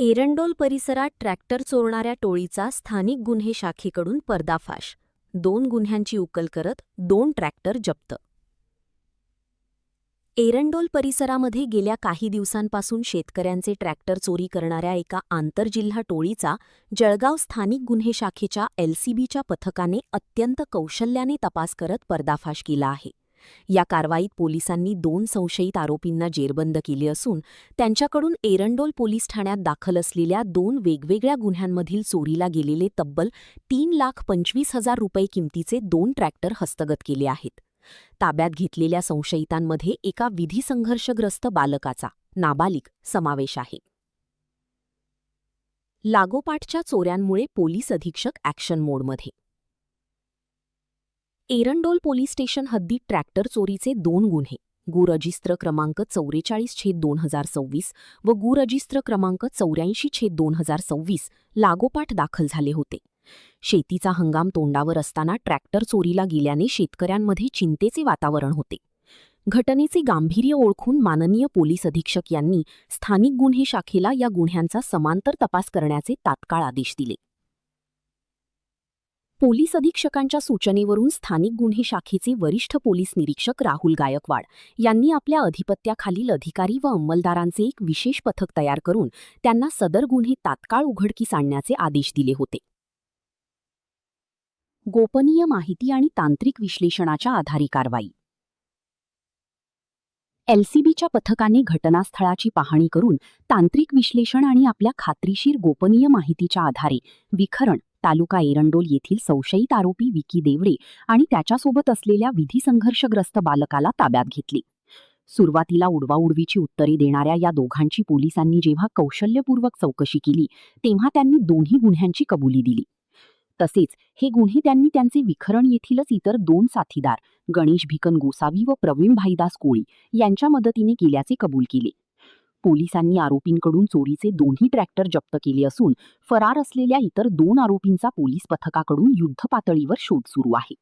एरंडोल परिसरात ट्रॅक्टर चोरणाऱ्या टोळीचा स्थानिक गुन्हे शाखेकडून पर्दाफाश. 2 गुन्ह्यांची उकल करत 2 ट्रॅक्टर जप्त. एरंडोल परिसरामध्ये गेल्या काही दिवसांपासून शेतकऱ्यांचे ट्रॅक्टर चोरी करणाऱ्या एका आंतरजिल्हा टोळीचा जळगाव स्थानिक गुन्हे शाखेच्या LCBच्या पथकाने अत्यंत कौशल्याने तपास करत पर्दाफाश केला आहे. या कारवाईत पोलिसांनी 2 संशयित आरोपींना जेरबंद केले असून त्यांच्याकडून एरंडोल पोलीस ठाण्यात दाखल असलेल्या 2 वेगवेगळ्या गुन्ह्यांमधील चोरीला गेलेले तब्बल 3,25,000 रुपये किमतीचे 2 ट्रॅक्टर हस्तगत केले आहेत. ताब्यात घेतलेल्या संशयितांमध्ये एका विधिसंघर्षग्रस्त बालकाचा नाबालिग समावेश आहे. लागोपाठच्या चोऱ्यांमुळे पोलीस अधीक्षक ॲक्शन मोडमध्ये. एरंडोल पोलीस स्टेशन हद्दीत ट्रॅक्टर चोरीचे 2 गुन्हे गु रजिस्त्र क्रमांक 44/2026 व गु रजिस्त्र क्रमांक 84/2026 लागोपाठ दाखल झाले होते. शेतीचा हंगाम तोंडावर असताना ट्रॅक्टर चोरीला गेल्याने शेतकऱ्यांमध्ये चिंतेचे वातावरण होते. घटनेचे गांभीर्य ओळखून माननीय पोलीस अधीक्षक यांनी स्थानिक गुन्हे शाखेला या गुन्ह्यांचा समांतर तपास करण्याचे तात्काळ आदेश दिले. पोलीस अधीक्षकांच्या सूचनेवरून स्थानिक गुन्हे शाखेचे वरिष्ठ पोलीस निरीक्षक राहुल गायकवाड यांनी आपल्या अधिपत्याखालील अधिकारी व अंमलदारांचे एक विशेष पथक तयार करून त्यांना सदर गुन्हे तात्काळ उघडकीस आणण्याचे आदेश दिले होते. गोपनीय माहिती आणि तांत्रिक विश्लेषणाच्या आधारे कारवाई. LCBच्या पथकाने घटनास्थळाची पाहणी करून तांत्रिक विश्लेषण आणि आपल्या खात्रीशीर गोपनीय माहितीच्या आधारे विखरण तालुका एरंडोल येथील संशयित आरोपी विकी देवडे आणि त्याच्यासोबत असलेल्या विधिसंघर्षग्रस्त बालकाला ताब्यात घेतले. सुरुवातीला उडवाउडवीची उत्तरे देणाऱ्या या दोघांची पोलिसांनी जेव्हा कौशल्यपूर्वक चौकशी केली तेव्हा त्यांनी दोन्ही गुन्ह्यांची कबुली दिली. तसेच हे गुन्हे त्यांनी त्यांचे विखरण येथीलच इतर 2 साथीदार गणेश भिकन गोसावी व प्रवीण भाईदास कोळी यांच्या मदतीने केल्याचे कबूल केले. पोलिसांनी आरोपींकडून चोरीचे 2ही ट्रॅक्टर जप्त केले असून फरार असलेल्या इतर 2 आरोपींचा पोलीस पथकाकडून युद्धपातळीवर शोध सुरू आहे.